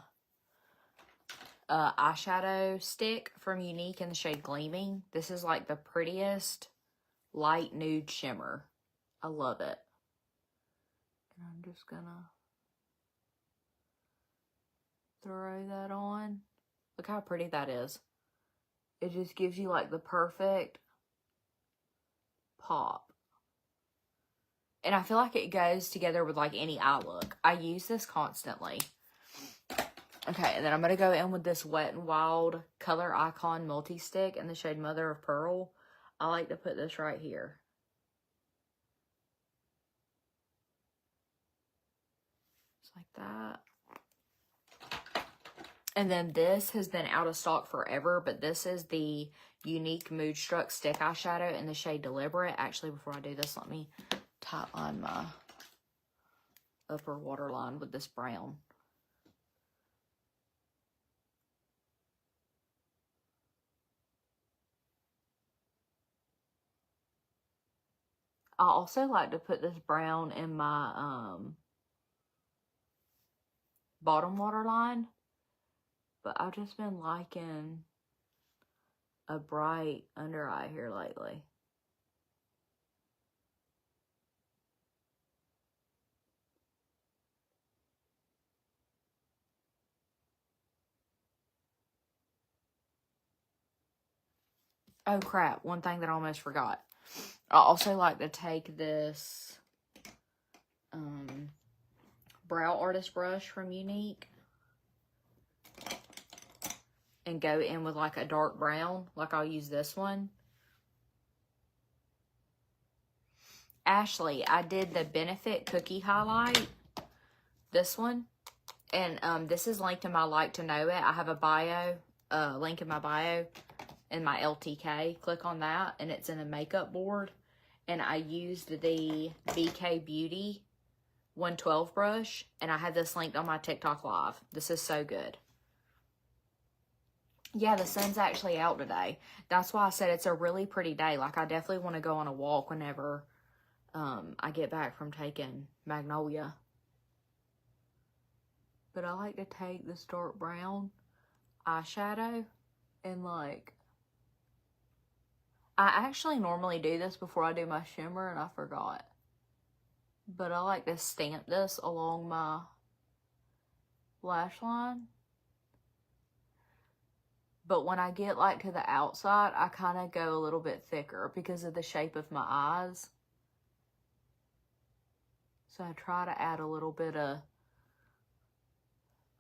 eyeshadow stick from Unique in the shade Gleaming. This is like the prettiest light nude shimmer. I love it. And I'm just going to throw that on. Look how pretty that is. It just gives you like the perfect pop. And I feel like it goes together with like any eye look. I use this constantly. Okay, and then I'm going to go in with this Wet n Wild Color Icon Multi-Stick in the shade Mother of Pearl. I like to put this right here. Just like that. And then this has been out of stock forever, but this is the Unique Moodstruck Stick Eyeshadow in the shade Deliberate. Actually, before I do this, let me tightline my upper waterline with this brown. I also like to put this brown in my bottom waterline, but I've just been liking a bright under eye here lately. Oh crap, one thing that I almost forgot. I also like to take this brow artist brush from Unique and go in with like a dark brown. Like I'll use this one. Ashley, I did the Benefit Cookie Highlight. This one. And this is linked in my Like to Know It. I have a bio, link in my bio in my LTK. Click on that and it's in a makeup board. And I used the BK Beauty 112 brush. And I have this linked on my TikTok Live. This is so good. Yeah, the sun's actually out today. That's why I said it's a really pretty day. Like, I definitely want to go on a walk whenever I get back from taking Magnolia. But I like to take this dark brown eyeshadow and like... I actually normally do this before I do my shimmer and I forgot. But I like to stamp this along my lash line. But when I get like to the outside, I kind of go a little bit thicker because of the shape of my eyes. So I try to add a little bit of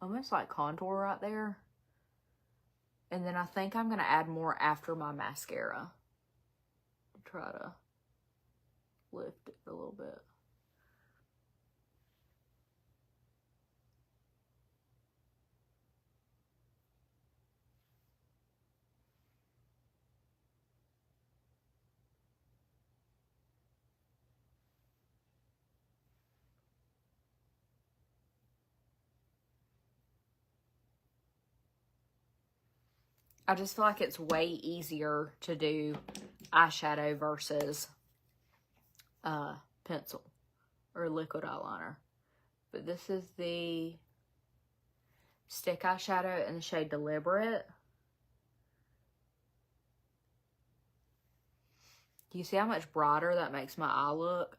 almost like contour right there. And then I think I'm going to add more after my mascara. To try to lift it a little bit. I just feel like it's way easier to do eyeshadow versus pencil or liquid eyeliner. But this is the stick eyeshadow in the shade Deliberate. Do you see how much brighter that makes my eye look?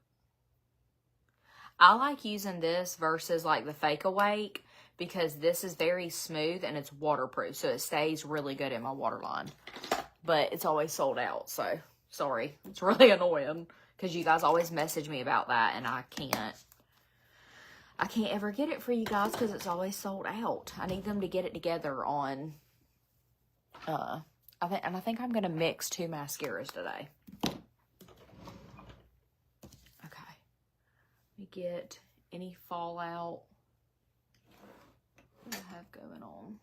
I like using this versus like the Fake Awake because this is very smooth and it's waterproof. So it stays really good in my waterline. But it's always sold out. So sorry. It's really annoying because you guys always message me about that and I can't ever get it for you guys because it's always sold out. I need them to get it together on, I think I'm going to mix 2 mascaras today. Okay. Let me get any fallout that I have going on.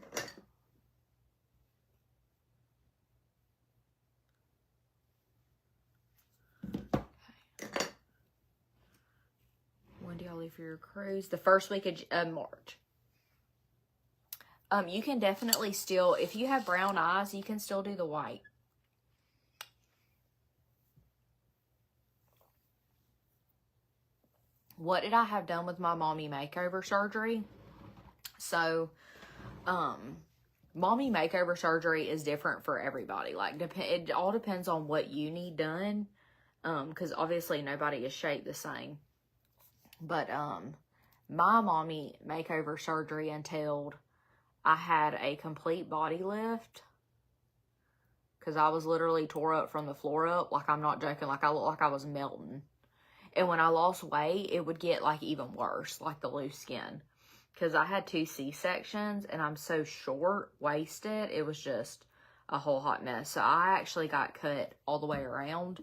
When do y'all leave for your cruise? The first week of March. You can definitely still, if you have brown eyes, you can still do the white. what did I have done with my mommy makeover surgery? So, mommy makeover surgery is different for everybody. Like, it all depends on what you need done. Because obviously nobody is shaped the same. But, my mommy makeover surgery entailed I had a complete body lift. Because I was literally tore up from the floor up. Like, I'm not joking. Like, I looked like I was melting. And when I lost weight, it would get, like, even worse. Like, the loose skin. Because I had 2 C-sections. And I'm so short-waisted. It was just a whole hot mess. So, I actually got cut all the way around.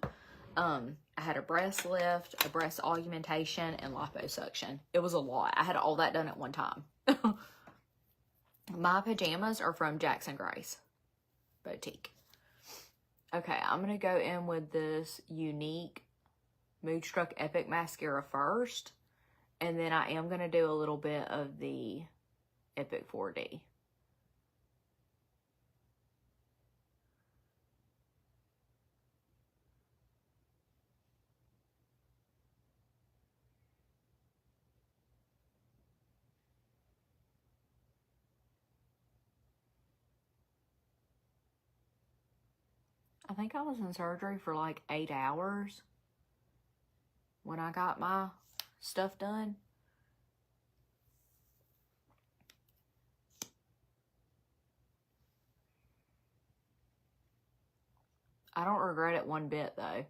I had a breast lift, a breast augmentation, and liposuction. It was a lot. I had all that done at one time. My pajamas are from Jackson Grace Boutique. Okay, I'm going to go in with this Unique Moodstruck Epic Mascara first. And then I am going to do a little bit of the Epic 4D. I think I was in surgery for like 8 hours when I got my stuff done. I don't regret it one bit though.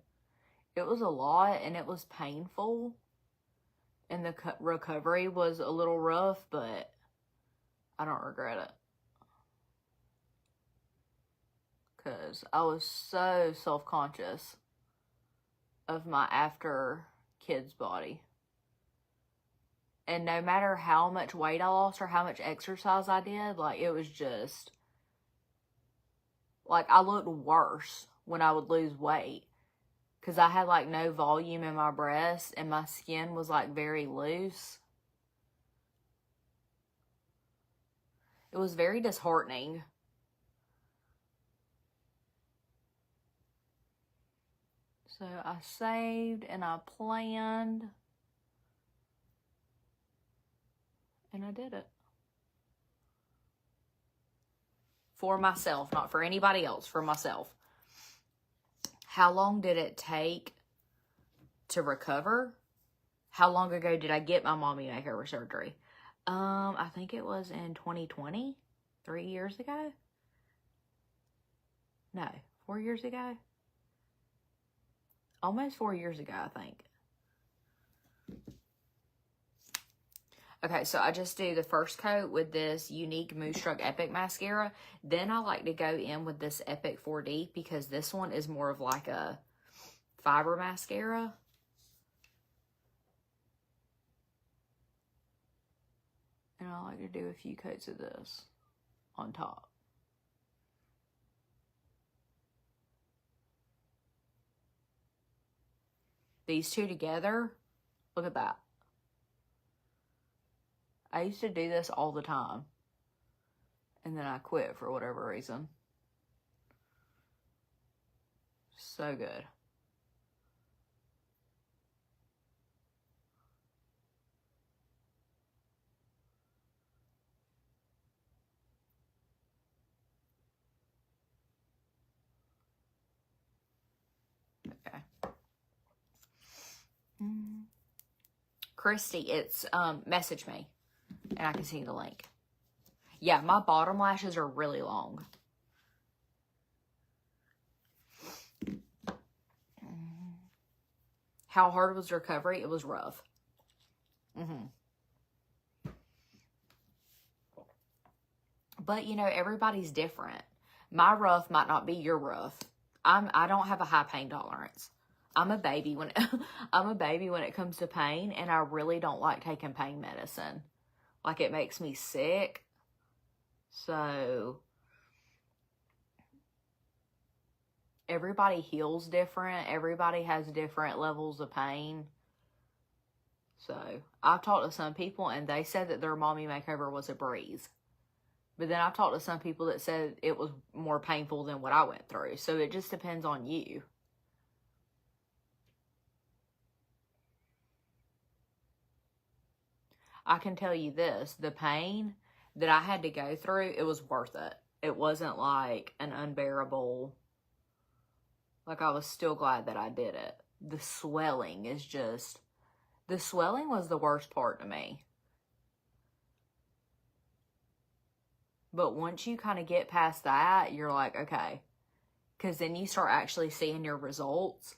It was a lot and it was painful. And the recovery was a little rough, but I don't regret it. Because I was so self-conscious of my after kids body. And no matter how much weight I lost or how much exercise I did, like, it was just, like, I looked worse when I would lose weight. Because I had, like, no volume in my breasts and my skin was, like, very loose. It was very disheartening. So I saved and I planned. And I did it. For myself, not for anybody else, for myself. How long did it take to recover? How long ago did I get my mommy makeover surgery? I think it was in 2020, 3 years ago. No, 4 years ago. Almost 4 years ago, I think. Okay, so I just do the first coat with this Unique Moodstruck Epic Mascara. Then I like to go in with this Epic 4D because this one is more of like a fiber mascara. And I like to do a few coats of this on top. These two together, look at that. I used to do this all the time. And then I quit for whatever reason. So good. Okay. Christy, it's, message me. And I can see the link. Yeah, my bottom lashes are really long. How hard was the recovery? It was rough. But, you know, everybody's different. My rough might not be your rough. I don't have a high pain tolerance. I'm a baby when it comes to pain, and I really don't like taking pain medicine. Like, it makes me sick. So, everybody heals different. Everybody has different levels of pain. So, I've talked to some people, and they said that their mommy makeover was a breeze. But then I've talked to some people that said it was more painful than what I went through. So, it just depends on you. I can tell you this, the pain that I had to go through, it was worth it. It wasn't like an unbearable, like I was still glad that I did it. The swelling is just, the swelling was the worst part to me. But once you kind of get past that, you're like, okay. Because then you start actually seeing your results.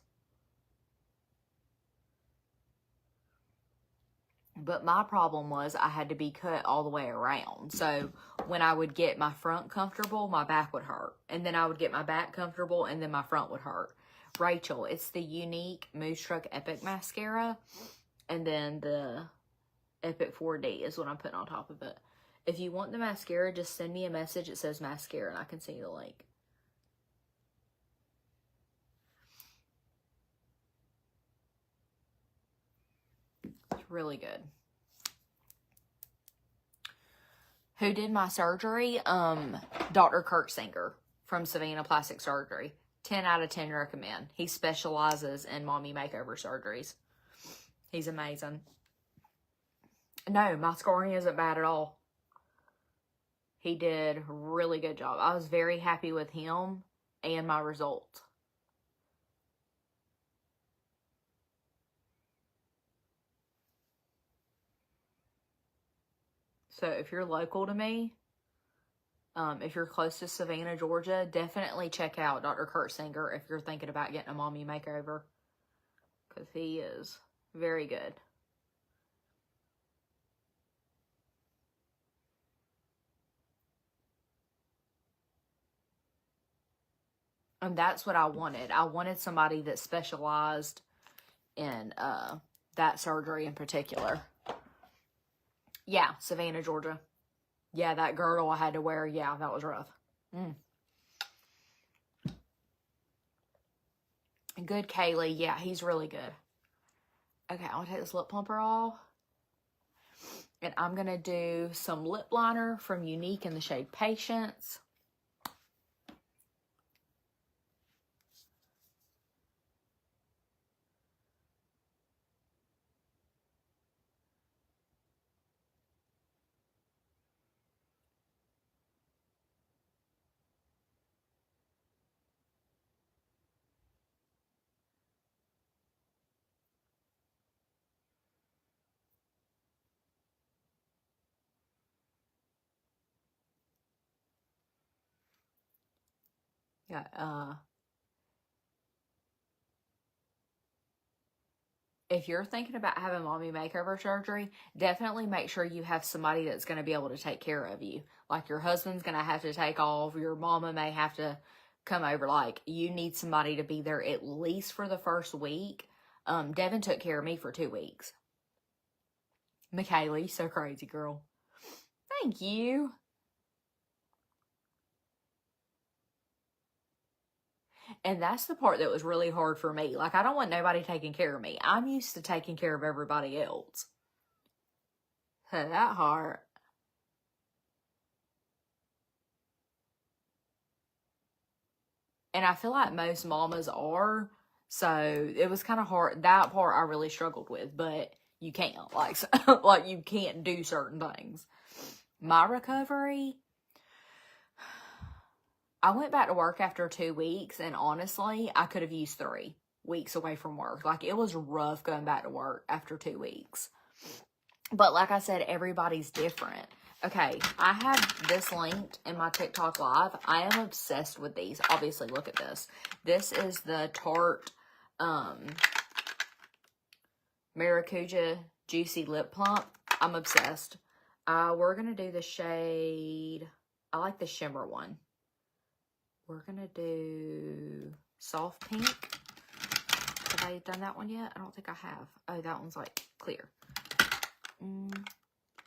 But my problem was I had to be cut all the way around. So when I would get my front comfortable, my back would hurt. And then I would get my back comfortable and then my front would hurt. Rachel, it's the Unique Moose Truck Epic Mascara. And then the Epic 4D is what I'm putting on top of it. If you want the mascara, just send me a message. It says mascara and I can send you the link. It's really good. Who did my surgery? Dr. Kurt Singer from Savannah Plastic Surgery. 10 out of 10 recommend. He specializes in mommy makeover surgeries. He's amazing. No, my scoring isn't bad at all. He did a really good job. I was very happy with him and my results. So if you're local to me, if you're close to Savannah, Georgia, definitely check out Dr. Kurt Singer if you're thinking about getting a mommy makeover. Because he is very good. And that's what I wanted. I wanted somebody that specialized in that surgery in particular. Yeah, Savannah, Georgia. Yeah, that girdle I had to wear, yeah, that was rough. Good Kaylee. Yeah, he's really good. Okay, I'm going to take this lip plumper off. And I'm going to do some lip liner from Unique in the shade Patience. Yeah, if you're thinking about having mommy makeover surgery, definitely make sure you have somebody that's going to be able to take care of you. Like your husband's going to have to take off. Your mama may have to come over. Like you need somebody to be there at least for the first week. Devin took care of me for 2 weeks. Michaela, you so crazy, girl. Thank you. And that's the part that was really hard for me. Like, I don't want nobody taking care of me. I'm used to taking care of everybody else. So that hard. And I feel like most mamas are. So it was kind of hard. That part I really struggled with. But you can't. Like, like you can't do certain things. My recovery, I went back to work after 2 weeks. And honestly, I could have used 3 weeks away from work. Like, it was rough going back to work after 2 weeks. But like I said, everybody's different. Okay, I have this linked in my TikTok live. I am obsessed with these. Obviously, look at this. This is the Tarte Maracuja Juicy Lip Plump. I'm obsessed. We're going to do the shade, I like the shimmer one. We're going to do Soft Pink. Have I done that one yet? I don't think I have. Oh, that one's like clear.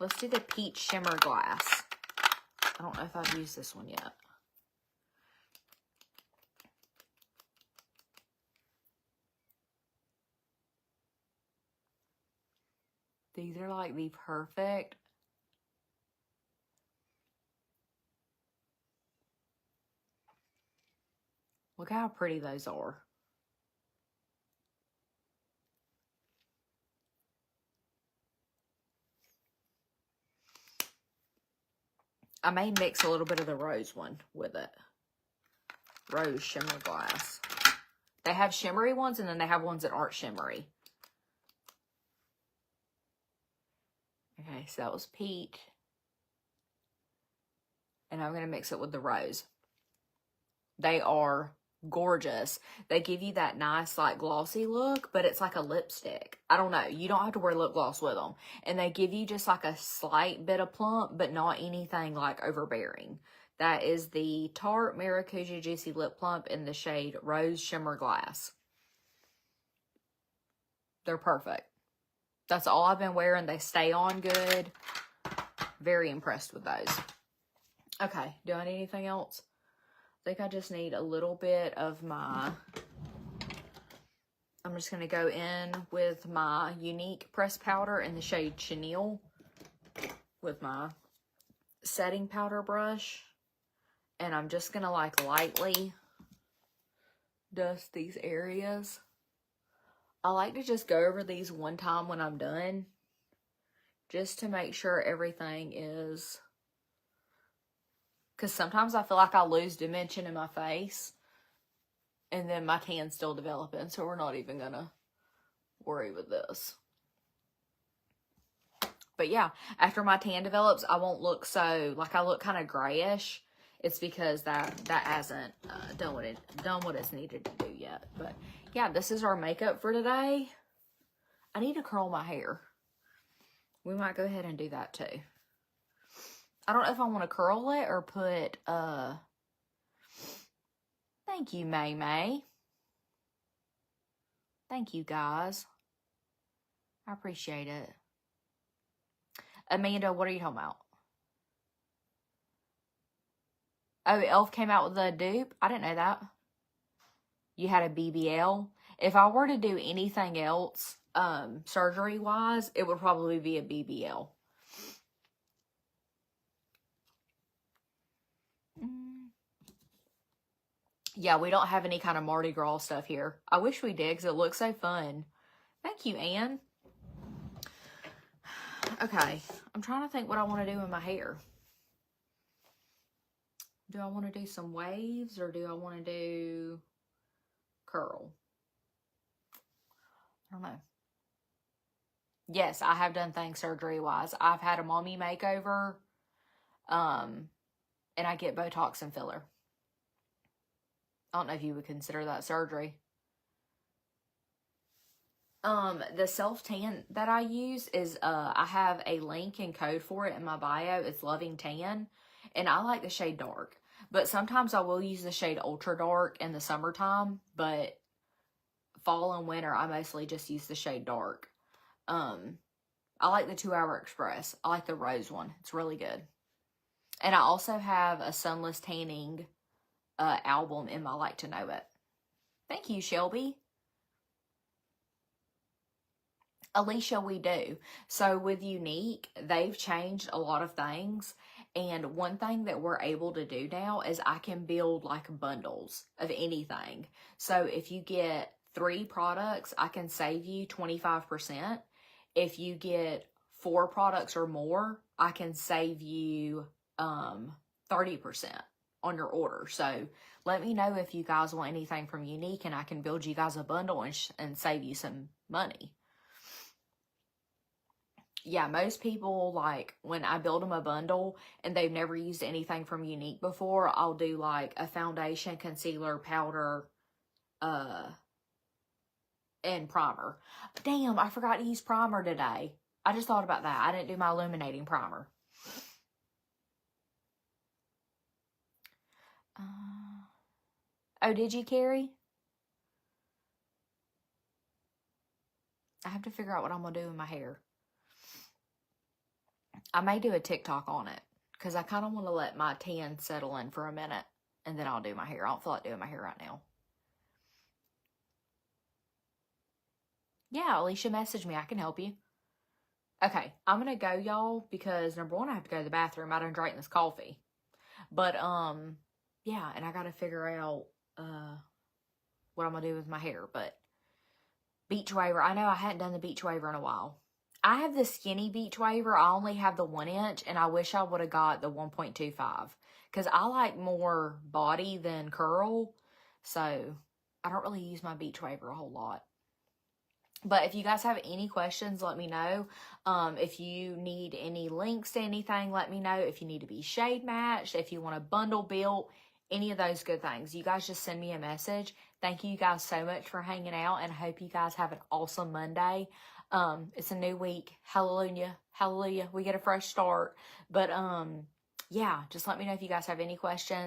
Let's do the Peach Shimmer Glass. I don't know if I've used this one yet. These are like the perfect. Look how pretty those are. I may mix a little bit of the rose one with it. Rose shimmer glass. They have shimmery ones, and then they have ones that aren't shimmery. Okay, so that was peach. And I'm going to mix it with the rose. They are gorgeous. They give you that nice, like, glossy look, but it's like a lipstick. I don't know. You don't have to wear lip gloss with them. And they give you just like a slight bit of plump, but not anything like overbearing. That is the Tarte Maracuja Juicy Lip Plump in the shade Rose Shimmer Glass. They're perfect. That's all I've been wearing. They stay on good. Very impressed with those. Okay, do I need anything else? I think I just need a little bit of my... I'm just going to go in with my Unique pressed powder in the shade Chenille with my setting powder brush. And I'm just going to like lightly dust these areas. I like to just go over these one time when I'm done, just to make sure everything is, because sometimes I feel like I lose dimension in my face and then my tan's still developing, so we're not even gonna worry with this. But yeah, after my tan develops, I won't look so, like, I look kind of grayish. It's because that hasn't done what it's needed to do yet. But yeah, this is our makeup for today. I need to curl my hair. We might go ahead and do that too. I don't know if I want to curl it or put, thank you, May May. Thank you, guys. I appreciate it. Amanda, what are you talking about? Oh, e.l.f. came out with a dupe? I didn't know that. You had a BBL. If I were to do anything else, surgery-wise, it would probably be a BBL. Yeah, we don't have any kind of Mardi Gras stuff here. I wish we did, because it looks so fun. Thank you, Anne. Okay, I'm trying to think what I want to do with my hair. Do I want to do some waves, or do I want to do curl? I don't know. Yes, I have done things surgery-wise. I've had a mommy makeover, and I get Botox and filler. I don't know if you would consider that surgery. The self-tan that I use is, I have a link and code for it in my bio. It's Loving Tan, and I like the shade dark. But sometimes I will use the shade ultra dark in the summertime, but fall and winter, I mostly just use the shade dark. I like the 2 Hour Express. I like the rose one. It's really good. And I also have a sunless tanning album in my Like to Know It. Thank you, Shelby. Alicia, we do. So with Unique, they've changed a lot of things. And one thing that we're able to do now is I can build like bundles of anything. So if you get 3 products, I can save you 25%. If you get 4 products or more, I can save you 30% on your order. So let me know if you guys want anything from Unique, and I can build you guys a bundle and save you some money. Yeah, most people, like, when I build them a bundle and they've never used anything from Unique before, I'll do like a foundation, concealer, powder, and primer. Damn, I forgot to use primer today. I just thought about that. I didn't do my illuminating primer. Oh, did you, Carrie? I have to figure out what I'm going to do with my hair. I may do a TikTok on it, because I kind of want to let my tan settle in for a minute, and then I'll do my hair. I don't feel like doing my hair right now. Yeah, Alicia, message me. I can help you. Okay, I'm going to go, y'all, because number one, I have to go to the bathroom. I done drank this coffee. But, yeah, and I got to figure out what I'm going to do with my hair. But beach waver, I know I hadn't done the beach waver in a while. I have the skinny beach waver. I only have the 1 inch, and I wish I would have got the 1.25 because I like more body than curl. So I don't really use my beach waver a whole lot. But if you guys have any questions, let me know. If you need any links to anything, let me know. If you need to be shade matched, if you want a bundle built, any of those good things, you guys just send me a message. Thank you guys so much for hanging out, and I hope you guys have an awesome Monday. It's a new week. Hallelujah. Hallelujah. We get a fresh start. But yeah, just let me know if you guys have any questions.